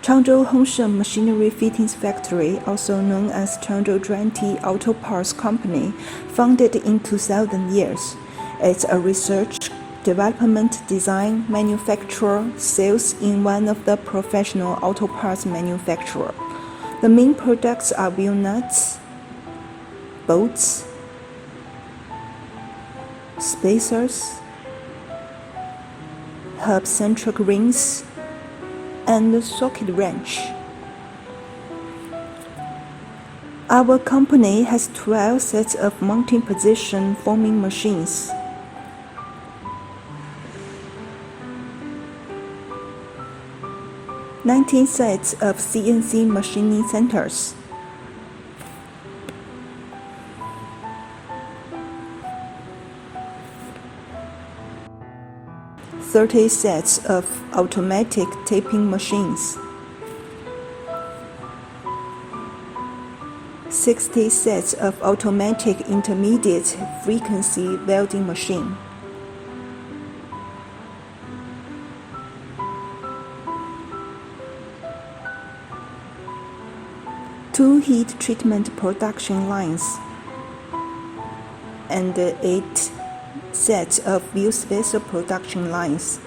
Changzhou HONISHEN Machinery Fittings Factory, also known as Changzhou Zhuanti Auto Parts Company, founded in 2000 years. It's a research, development, design, manufacture, sales in one of the professional auto parts manufacturer. The main products are wheel nuts, bolts, spacers, hub-centric rings, and socket wrench. Our company has 12 sets of mounting position forming machines. "19 sets of CNC machining centers. 30 sets of automatic taping machines. 60 sets of automatic intermediate frequency welding machine. 2 heat treatment production lines, and 8 sets of wheel spacer production lines.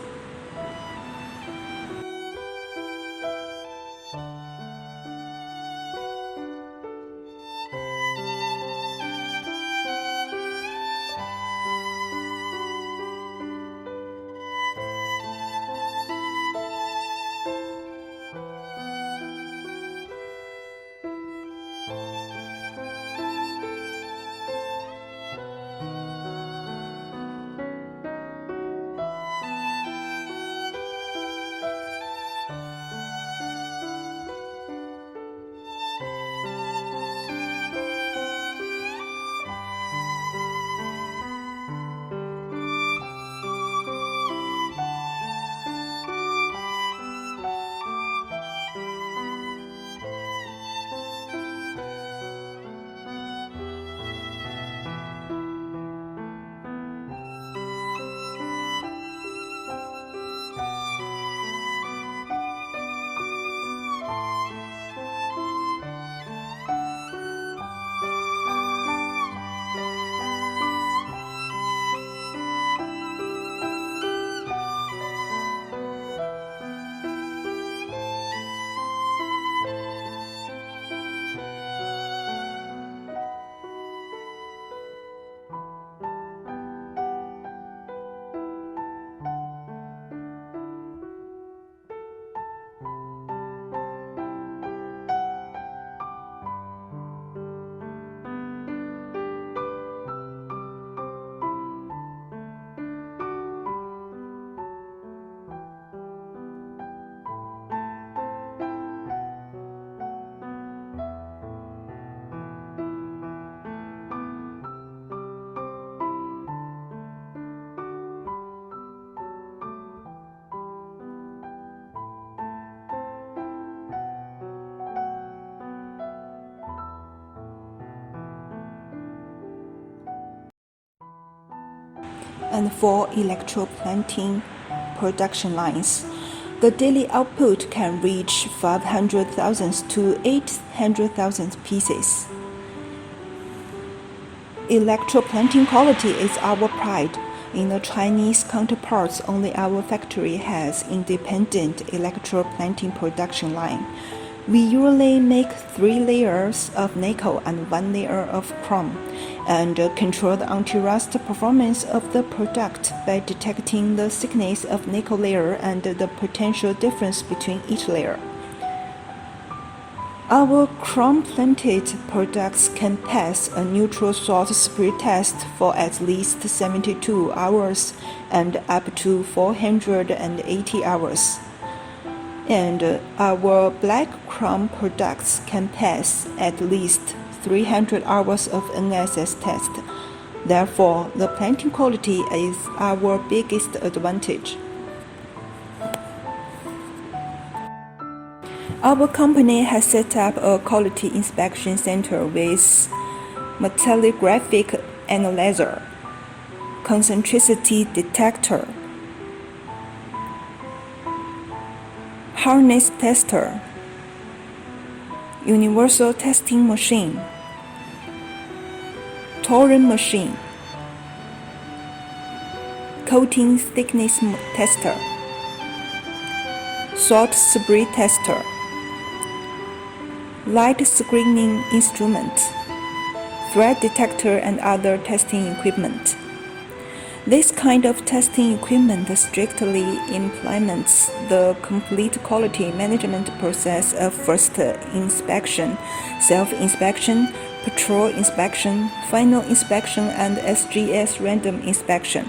And 4 electroplating production lines. The daily output can reach 500,000 to 800,000 pieces. Electroplating quality is our pride. In the Chinese counterparts, only our factory has independent electroplating production line. We usually make 3 layers of nickel and 1 layer of chrome, and control the anti-rust performance of the product by detecting the thickness of nickel layer and the potential difference between each layer. Our chrome-plated products can pass a neutral salt spray test for at least 72 hours and up to 480 hours. And our black chrome products can pass at least 300 hours of NSS test. Therefore, the plating quality is our biggest advantage. Our company has set up a quality inspection center with metallographic analyzer, concentricity detector, harness tester, universal testing machine, Torrent machine, coating thickness tester, salt spray tester, light screening instrument, threat detector and other testing equipment. This kind of testing equipment strictly implements the complete quality management process of first inspection, self-inspection, patrol inspection, final inspection, and SGS random inspection.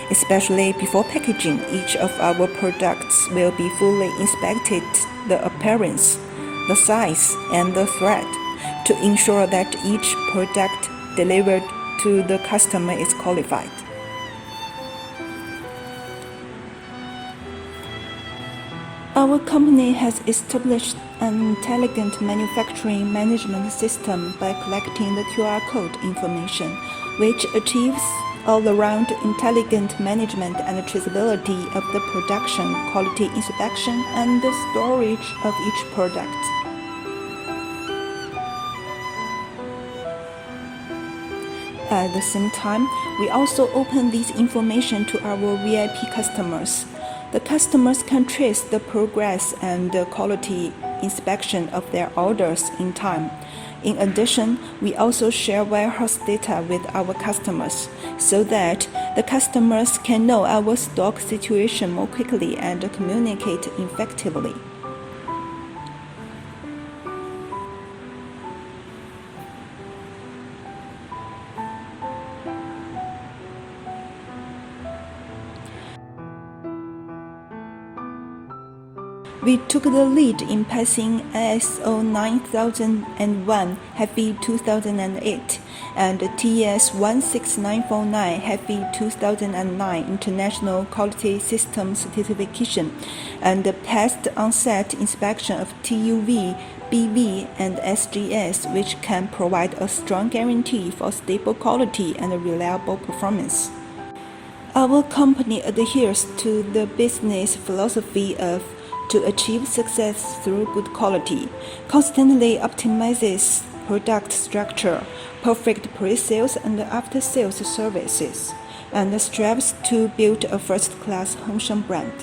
Especially before packaging, each of our products will be fully inspected, the appearance, the size, and the thread, to ensure that each product delivered to the customer is qualified. Our company has established an intelligent manufacturing management system by collecting the QR code information, which achieves all-around intelligent management and traceability of the production, quality inspection, and the storage of each product. At the same time, we also open this information to our VIP customers. The customers can trace the progress and the quality inspection of their orders in time. In addition, we also share warehouse data with our customers so that the customers can know our stock situation more quickly and communicate effectively. We took the lead in passing ISO 9001 Heavy 2008 and TS 16949 Heavy 2009 International Quality System Certification and passed on-site inspection of TUV, BV, and SGS, which can provide a strong guarantee for stable quality and reliable performance. Our company adheres to the business philosophy of to achieve success through good quality, constantly optimizes product structure, perfect pre-sales and after-sales services, and strives to build a first-class HONISHEN brand.